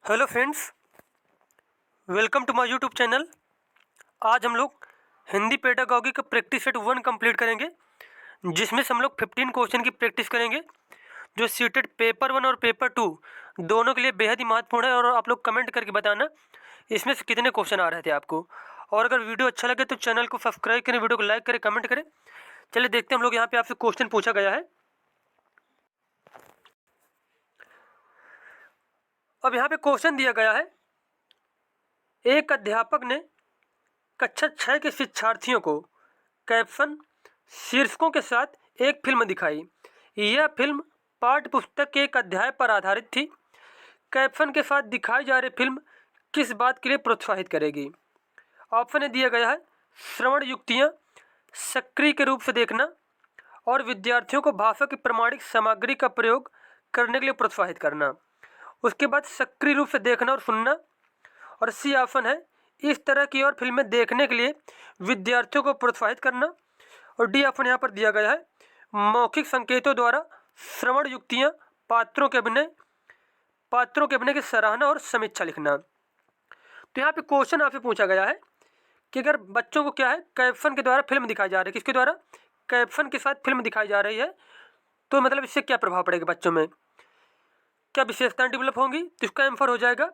Hello friends, welcome to my YouTube channel. आज हम लोग हिंदी पेडागॉजी का प्रैक्टिस सेट 1 कंप्लीट करेंगे, जिसमें से हम लोग 15 क्वेश्चन की प्रैक्टिस करेंगे, जो सीटेड पेपर 1 और पेपर 2 दोनों के लिए बेहद ही महत्वपूर्ण है। और आप लोग कमेंट करके बताना इसमें से कितने क्वेश्चन आ रहे थे आपको। और अगर वीडियो अच्छा लगे तो चैनल को सब्सक्राइब करें, वीडियो को लाइक करें, कमेंट करें। चलिए देखते हैं हम लोग यहाँ पे आपसे क्वेश्चन पूछा गया है। अब यहाँ पे क्वेश्चन दिया गया है, एक अध्यापक ने कक्षा 6 के शिक्षार्थियों को कैप्शन शीर्षकों के साथ एक फिल्म दिखाई। यह फिल्म पाठ्य पुस्तक के एक अध्याय पर आधारित थी। कैप्शन के साथ दिखाई जा रही फिल्म किस बात के लिए प्रोत्साहित करेगी? ऑप्शन ए दिया गया है श्रवण युक्तियाँ, सक्रिय के रूप से देखना और विद्यार्थियों को भाषा की प्रमाणिक सामग्री का प्रयोग करने के लिए प्रोत्साहित करना। उसके बाद सक्रिय रूप से देखना और सुनना। और सी ऑप्शन है इस तरह की और फिल्में देखने के लिए विद्यार्थियों को प्रोत्साहित करना। और डी ऑप्शन यहाँ पर दिया गया है मौखिक संकेतों द्वारा श्रवण युक्तियाँ, पात्रों के अभिनय की सराहना और समीक्षा लिखना। तो यहाँ पे क्वेश्चन आपसे पूछा गया है कि अगर बच्चों को क्या है कैप्शन के द्वारा फिल्म दिखाई जा रही है, किसके द्वारा? कैप्शन के साथ फिल्म दिखाई जा रही है, तो मतलब इससे क्या प्रभाव पड़ेगा बच्चों में, क्या विशेषताएं डेवलप होंगी? तो इसका आंसर हो जाएगा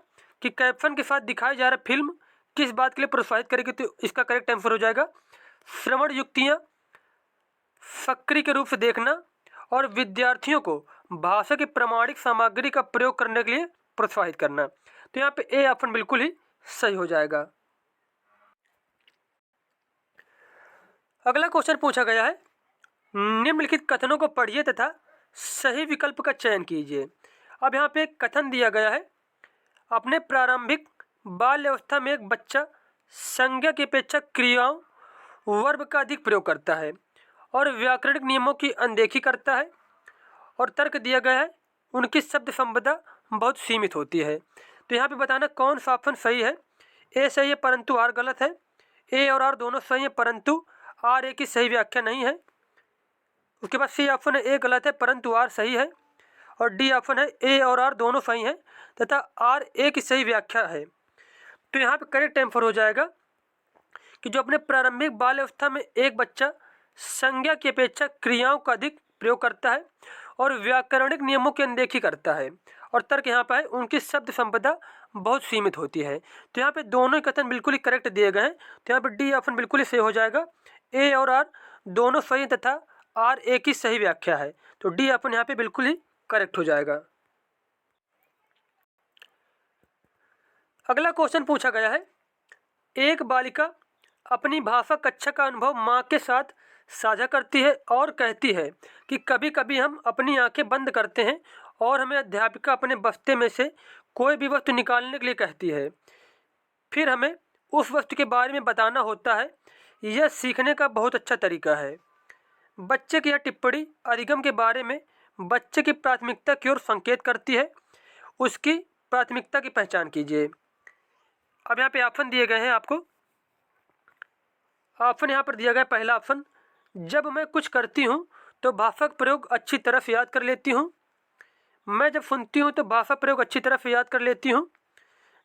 कि कैप्शन के साथ दिखाई जा रहा फिल्म किस बात के लिए प्रोत्साहित करेगी? तो इसका करेक्ट आंसर हो जाएगा श्रवण युक्तियाँ, सक्रिय के रूप से देखना और विद्यार्थियों को भाषा की प्रमाणिक सामग्री का प्रयोग करने के लिए प्रोत्साहित करना। तो यहाँ पे ए ऑप्शन बिल्कुल ही सही हो जाएगा। अगला क्वेश्चन पूछा गया है, निम्नलिखित कथनों को पढ़िए तथा सही विकल्प का चयन कीजिए। अब यहाँ पे एक कथन दिया गया है, अपने प्रारंभिक बाल्यावस्था में एक बच्चा संज्ञा की अपेक्षा क्रियाओं, वर्ब का अधिक प्रयोग करता है और व्याकरणिक नियमों की अनदेखी करता है। और तर्क दिया गया है उनकी शब्द संपदा बहुत सीमित होती है। तो यहाँ पे बताना कौन सा ऑप्शन सही है। ए सही है परंतु आर गलत है। ए और आर दोनों सही है परंतु आर ए की सही व्याख्या नहीं है। उसके बाद सी ऑप्शन है ए गलत है परंतु आर सही है। और डी ऑप्शन है ए और आर दोनों सही हैं तथा आर ए की सही व्याख्या है। तो यहाँ पे करेक्ट आंसर हो जाएगा कि जो अपने प्रारंभिक बाल्यावस्था में एक बच्चा संज्ञा की अपेक्षा क्रियाओं का अधिक प्रयोग करता है और व्याकरणिक नियमों की अनदेखी करता है। और तर्क यहाँ पर है उनकी शब्द संपदा बहुत सीमित होती है। तो यहाँ पे दोनों ही कथन बिल्कुल ही करेक्ट दिए गए हैं। तो यहाँ पे डी ऑप्शन बिल्कुल ही सही हो जाएगा। ए और आर दोनों सही तथा आर ए की सही व्याख्या है। तो डी ऑप्शन यहाँ पे बिल्कुल ही करेक्ट हो जाएगा। अगला क्वेश्चन पूछा गया है, एक बालिका अपनी भाषा कक्षा का अनुभव माँ के साथ साझा करती है और कहती है कि कभी कभी हम अपनी आंखें बंद करते हैं और हमें अध्यापिका अपने बस्ते में से कोई भी वस्तु निकालने के लिए कहती है, फिर हमें उस वस्तु के बारे में बताना होता है। यह सीखने का बहुत अच्छा तरीका है। बच्चे की यह टिप्पणी अधिगम के बारे में बच्चे की प्राथमिकता की ओर संकेत करती है। उसकी प्राथमिकता की पहचान कीजिए। अब यहाँ पे ऑप्शन दिए गए हैं आपको। ऑप्शन यहाँ पर दिया गया पहला ऑप्शन, जब मैं कुछ करती हूँ तो भाषा का प्रयोग अच्छी तरह से याद कर लेती हूँ। मैं जब सुनती हूँ तो भाषा प्रयोग अच्छी तरह से याद कर लेती हूँ।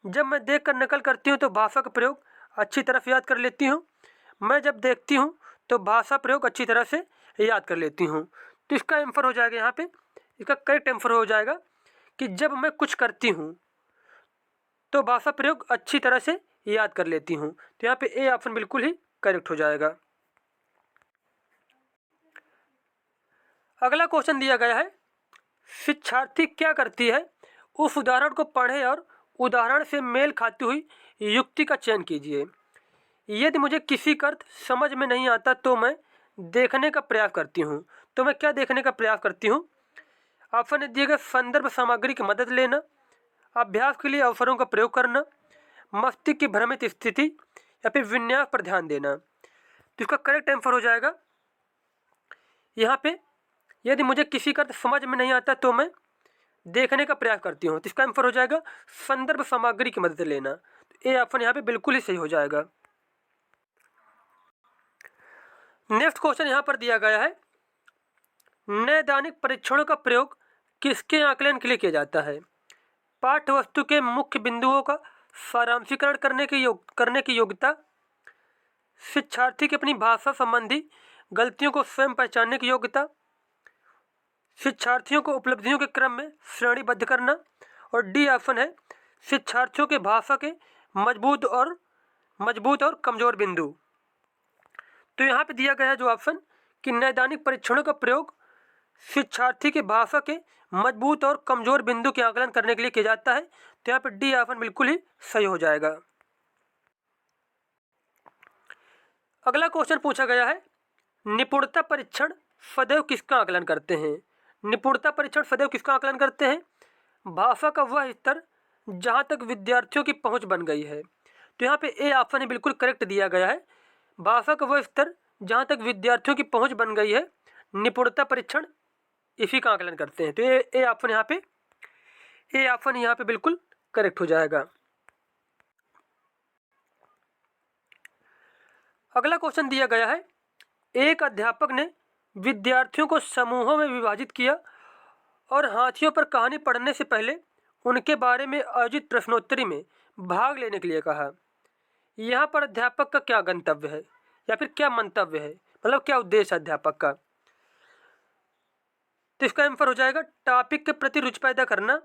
जब मैं देख कर नकल करती हूँ तो भाषा का प्रयोग अच्छी तरह से याद कर लेती हूँ। मैं जब देखती हूँ तो भाषा प्रयोग अच्छी तरह से याद कर लेती हूँ। तो इसका आंसर हो जाएगा यहाँ पे, इसका करेक्ट आंसर हो जाएगा कि जब मैं कुछ करती हूँ तो भाषा प्रयोग अच्छी तरह से याद कर लेती हूँ। तो यहाँ पे ए ऑप्शन बिल्कुल ही करेक्ट हो जाएगा। अगला क्वेश्चन दिया गया है, शिक्षार्थी क्या करती है? उस उदाहरण को पढ़े और उदाहरण से मेल खाती हुई युक्ति का चयन कीजिए। यदि मुझे किसी का अर्थ समझ में नहीं आता तो मैं देखने का प्रयास करती हूँ। तो मैं क्या देखने का प्रयास करती हूँ? ऑप्शन दिए गए संदर्भ सामग्री की मदद लेना, अभ्यास के लिए अवसरों का प्रयोग करना, मस्तिष्क की भ्रमित स्थिति या फिर विन्यास पर ध्यान देना। तो इसका करेक्ट आंसर हो जाएगा यहाँ पे, यदि मुझे किसी का समझ में नहीं आता तो मैं देखने का प्रयास करती हूँ। तो इसका आंसर हो जाएगा संदर्भ सामग्री की मदद लेना। तो ए ऑप्शन यहाँ पे बिल्कुल ही सही हो जाएगा। नेक्स्ट क्वेश्चन यहाँ पर दिया गया है, नैदानिक परीक्षणों का प्रयोग किसके आकलन के लिए किया जाता है? पाठ्य वस्तु के मुख्य बिंदुओं का सारांशीकरण करने की योग्यता, शिक्षार्थी की अपनी भाषा संबंधी गलतियों को स्वयं पहचानने की योग्यता, शिक्षार्थियों को उपलब्धियों के क्रम में श्रेणीबद्ध करना, और डी ऑप्शन है शिक्षार्थियों के भाषा के मजबूत और कमजोर बिंदु। तो यहाँ पे दिया गया है जो ऑप्शन कि नैदानिक परीक्षणों का प्रयोग शिक्षार्थी के भाषा के मजबूत और कमजोर बिंदु के आकलन करने के लिए किया जाता है। तो यहाँ पे डी ऑप्शन बिल्कुल ही सही हो जाएगा। अगला क्वेश्चन पूछा गया है, निपुणता परीक्षण सदैव किसका आकलन करते हैं? निपुणता परीक्षण सदैव किसका आकलन करते हैं? भाषा का वह स्तर जहाँ तक विद्यार्थियों की पहुँच बन गई है। तो यहाँ पे ए ऑप्शन बिल्कुल करेक्ट दिया गया है। भाषा का वह स्तर जहाँ तक विद्यार्थियों की पहुँच बन गई है, निपुणता परीक्षण इसी का आकलन करते हैं। तो ए ऑप्शन यहाँ पे बिल्कुल करेक्ट हो जाएगा। अगला क्वेश्चन दिया गया है, एक अध्यापक ने विद्यार्थियों को समूहों में विभाजित किया और हाथियों पर कहानी पढ़ने से पहले उनके बारे में आयोजित प्रश्नोत्तरी में भाग लेने के लिए कहा। यहाँ पर अध्यापक का क्या गंतव्य है या फिर क्या मंतव्य है, मतलब क्या उद्देश्य है अध्यापक का? तो इसका आंसर हो जाएगा टॉपिक के प्रति रुचि पैदा करना।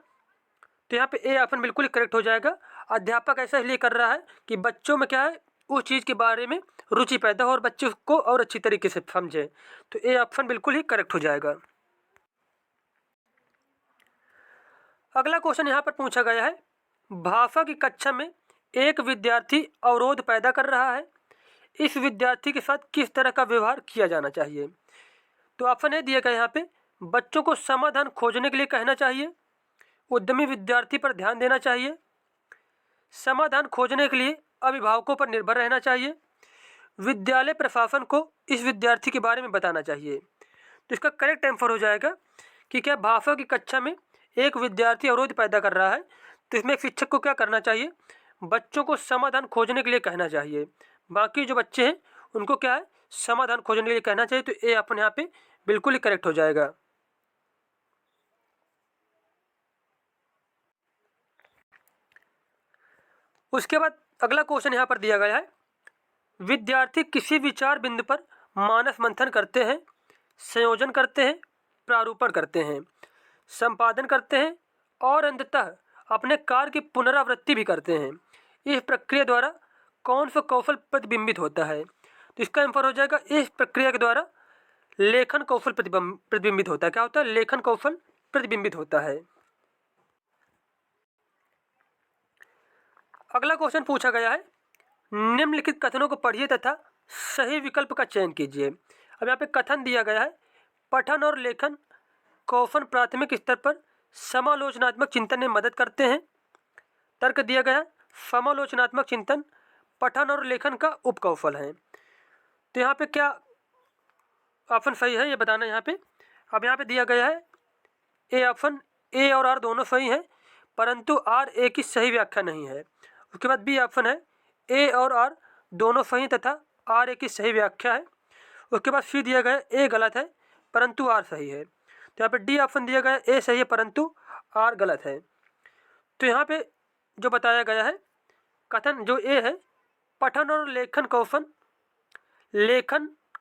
तो यहाँ पे ए ऑप्शन बिल्कुल ही करेक्ट हो जाएगा। अध्यापक ऐसा इसलिए कर रहा है कि बच्चों में क्या है, उस चीज़ के बारे में रुचि पैदा हो और बच्चे को और अच्छी तरीके से समझें। तो ए ऑप्शन बिल्कुल ही करेक्ट हो जाएगा। अगला क्वेश्चन यहाँ पर पूछा गया है, भाषा की कक्षा में एक विद्यार्थी अवरोध पैदा कर रहा है, इस विद्यार्थी के साथ किस तरह का व्यवहार किया जाना चाहिए? तो ऑप्शन ए दिया गया यहाँ पे, बच्चों को समाधान खोजने के लिए कहना चाहिए, उद्यमी विद्यार्थी पर ध्यान देना चाहिए, समाधान खोजने के लिए अभिभावकों पर निर्भर रहना चाहिए, विद्यालय प्रशासन को इस विद्यार्थी के बारे में बताना चाहिए। तो इसका करेक्ट आंसर हो जाएगा कि क्या भाषा की कक्षा में एक विद्यार्थी अवरोध पैदा कर रहा है, तो इसमें एक शिक्षक को क्या करना चाहिए, बच्चों को समाधान खोजने के लिए कहना चाहिए। बाकी जो बच्चे हैं उनको क्या है, समाधान खोजने के लिए कहना चाहिए। तो ए अपन यहाँ पे बिल्कुल ही करेक्ट हो जाएगा। उसके बाद अगला क्वेश्चन यहाँ पर दिया गया है, विद्यार्थी किसी विचार बिंदु पर मानस मंथन करते हैं, संयोजन करते हैं, प्रारूपण करते हैं, संपादन करते हैं और अंततः अपने कार्य की पुनरावृत्ति भी करते हैं। इस प्रक्रिया द्वारा कौन सा कौशल प्रतिबिंबित होता है? तो इसका आंसर हो जाएगा, इस प्रक्रिया के द्वारा लेखन कौशल प्रतिबिंबित होता है। क्या होता है? लेखन कौशल प्रतिबिंबित होता है। अगला क्वेश्चन पूछा गया है, निम्नलिखित कथनों को पढ़िए तथा सही विकल्प का चयन कीजिए। अब यहाँ पे कथन दिया गया है, पठन और लेखन कौशल प्राथमिक स्तर पर समालोचनात्मक चिंतन में मदद करते हैं। तर्क दिया गया है, समालोचनात्मक चिंतन पठन और लेखन का उपकौशल है। तो यहाँ पे क्या ऑप्शन सही है ये बताना यहाँ पे। अब यहाँ पे दिया गया है ए ऑप्शन, ए और आर दोनों सही हैं, परंतु आर ए की सही व्याख्या नहीं है। उसके बाद बी ऑप्शन है, ए और आर दोनों सही तथा आर ए की सही व्याख्या है। उसके बाद सी दिया गया ए गलत है परंतु आर सही है। तो यहाँ पे डी ऑप्शन दिया गया ए सही है परंतु आर गलत है। तो यहाँ पे जो बताया गया है कथन जो ए है, पठन और लेखन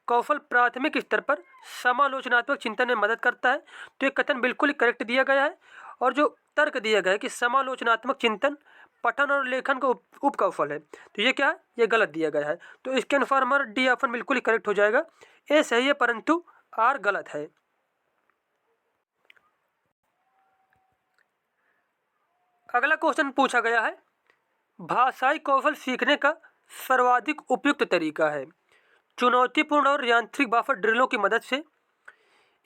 कौशल प्राथमिक स्तर पर समालोचनात्मक चिंतन में मदद करता है। तो ये कथन बिल्कुल ही करेक्ट दिया गया है। और जो तर्क दिया गया है कि समालोचनात्मक चिंतन पठन और लेखन का उपकौशल है, तो ये क्या है, ये गलत दिया गया है। तो इसके अनुसार हमारा डी ऑप्शन बिल्कुल ही करेक्ट हो जाएगा, ए सही है परंतु आर गलत है। अगला क्वेश्चन पूछा गया है, भाषाई कौशल सीखने का सर्वाधिक उपयुक्त तरीका है। चुनौतीपूर्ण और यांत्रिक भाषा ड्रिलों की मदद से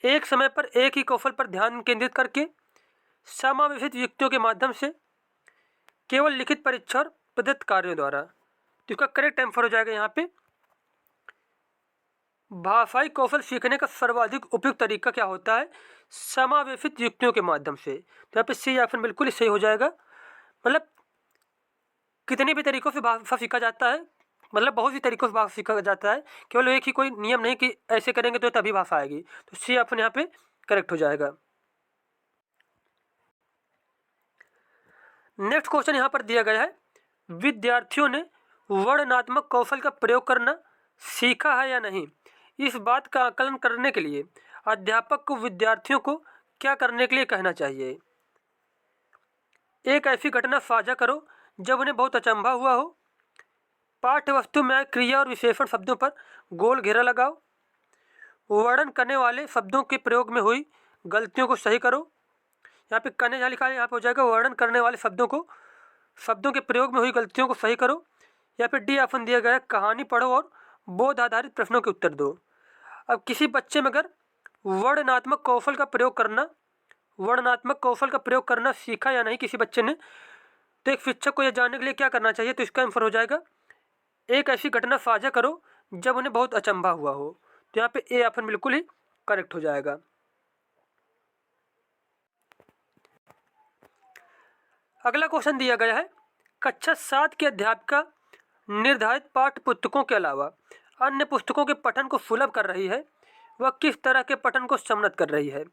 एक समय पर एक ही कौशल पर ध्यान केंद्रित करके समावेशित युक्तियों के माध्यम से केवल लिखित परीक्षा और प्रदत्त कार्यों द्वारा। तो इसका करेक्ट आंसर हो जाएगा यहाँ पे, भाषाई कौशल सीखने का सर्वाधिक उपयुक्त तरीका क्या होता है, समावेशित युक्तियों के माध्यम से। तो यहाँ पे सी ऑप्शन बिल्कुल ही सही हो जाएगा। मतलब कितने भी तरीकों से भाषा सीखा जाता है, मतलब बहुत सी तरीकों से भाषा सीखा जाता है, केवल एक ही कोई नियम नहीं कि ऐसे करेंगे तो तभी भाषा आएगी। तो सी ऑप्शन यहाँ पे करेक्ट हो जाएगा। नेक्स्ट क्वेश्चन यहाँ पर दिया गया है, विद्यार्थियों ने वर्णनात्मक कौशल का प्रयोग करना सीखा है या नहीं। इस बात का आकलन करने के लिए अध्यापक को विद्यार्थियों को क्या करने के लिए कहना चाहिए। एक ऐसी घटना साझा करो जब उन्हें बहुत अचंभा हुआ हो। पाठ्य वस्तु में क्रिया और विशेषण शब्दों पर गोल घेरा लगाओ। वर्णन करने वाले शब्दों के प्रयोग में हुई गलतियों को सही करो। यहाँ पे करने जहाँ लिखा है यहाँ पे हो जाएगा वर्णन करने वाले शब्दों के प्रयोग में हुई गलतियों को सही करो। या फिर डी ऑप्शन दिया गया है, कहानी पढ़ो और बोध आधारित प्रश्नों के उत्तर दो। अब किसी बच्चे में अगर वर्णनात्मक कौशल का प्रयोग करना सीखा या नहीं किसी बच्चे ने, तो एक शिक्षक को यह जानने के लिए क्या करना चाहिए। तो इसका आंसर हो जाएगा, एक ऐसी घटना साझा करो जब उन्हें बहुत अचंभा हुआ हो। तो यहाँ पे ए ऑप्शन बिल्कुल ही करेक्ट हो जाएगा। अगला क्वेश्चन दिया गया है, कक्षा 7 की अध्यापिका निर्धारित पाठ्य पुस्तकों के अलावा अन्य पुस्तकों के पठन को सुलभ कर रही है, वह किस तरह के पठन को सम्मत कर रही है।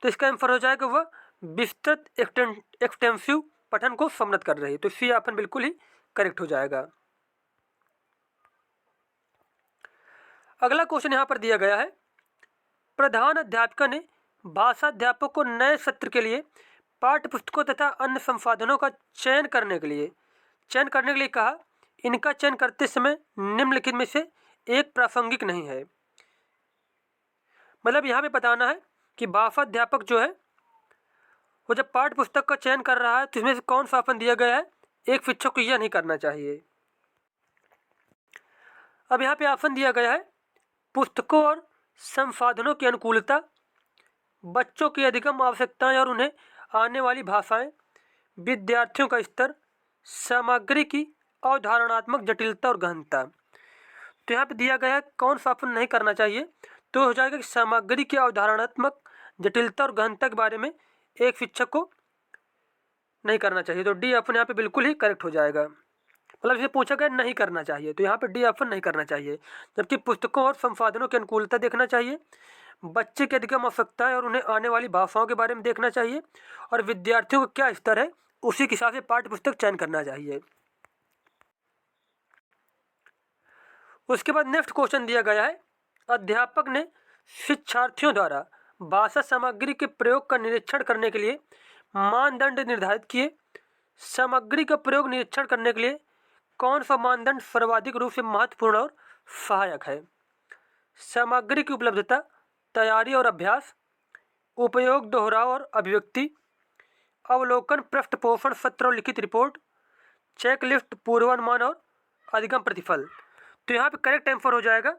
तो इसका आंसर हो जाएगा, वह विस्तृत एक्सटेंसिव पठन को सम्मत कर रही है। तो सी ऑप्शन बिल्कुल ही करेक्ट हो जाएगा। अगला क्वेश्चन यहाँ पर दिया गया है, प्रधान अध्यापिका ने भाषा अध्यापक को नए सत्र के लिए पाठ्य पुस्तकों तथा अन्य संसाधनों का चयन करने के लिए कहा। इनका चयन करते समय निम्नलिखित में से एक प्रासंगिक नहीं है। मतलब यहाँ पे बताना है कि भाषा अध्यापक जो है वो जब पाठ्य पुस्तक का चयन कर रहा है तो इसमें से कौन सा ऑप्शन दिया गया है, एक शिक्षक को यह नहीं करना चाहिए। अब यहाँ पे ऑप्शन दिया गया है, पुस्तकों और संसाधनों की अनुकूलता, बच्चों की अधिगम आवश्यकताएं और उन्हें आने वाली भाषाएं, विद्यार्थियों का स्तर, सामग्री की अवधारणात्मक जटिलता और गहनता। तो यहाँ पे दिया गया है कौन सा ऑप्शन नहीं करना चाहिए, तो हो जाएगा कि सामग्री की अवधारणात्मक जटिलता और गहनता के बारे में एक शिक्षक को नहीं करना चाहिए। तो डी ऑप्शन यहाँ पे बिल्कुल ही करेक्ट हो जाएगा। मतलब इसे पूछा गया नहीं करना चाहिए, तो यहाँ पे डी ऑप्शन नहीं करना चाहिए। जबकि पुस्तकों और संसाधनों की अनुकूलता देखना चाहिए, बच्चे की अधिगम आवश्यकताएं और उन्हें आने वाली भाषाओं के बारे में देखना चाहिए, और विद्यार्थियों का क्या स्तर है उसी के हिसाब से पाठ्य पुस्तक चयन करना चाहिए। उसके बाद नेक्स्ट क्वेश्चन दिया गया है, अध्यापक ने शिक्षार्थियों द्वारा भाषा सामग्री के प्रयोग का निरीक्षण करने के लिए मानदंड निर्धारित किए। सामग्री का प्रयोग निरीक्षण करने के लिए कौन सा मानदंड सर्वाधिक रूप से महत्वपूर्ण और सहायक है। सामग्री की उपलब्धता, तैयारी और अभ्यास, उपयोग, दोहराव और अभिव्यक्ति, अवलोकन, पृष्ठपोषण, सत्र और लिखित रिपोर्ट, चेकलिस्ट, पूर्वानुमान और अधिगम प्रतिफल। तो यहाँ पे करेक्ट आंसर हो जाएगा,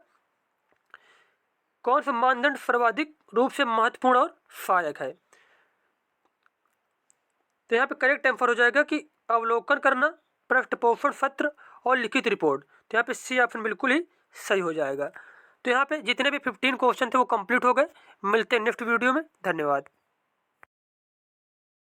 कौन सा मानदंड सर्वाधिक रूप से महत्वपूर्ण और सहायक है। तो यहाँ पे करेक्ट आंसर हो जाएगा कि अवलोकन करना, पृष्ठपोषण, सत्र और लिखित रिपोर्ट। तो यहाँ पे सी ऑप्शन बिल्कुल ही सही हो जाएगा। तो यहाँ पे जितने भी 15 क्वेश्चन थे वो कंप्लीट हो गए। मिलते हैं नेक्स्ट वीडियो में। धन्यवाद।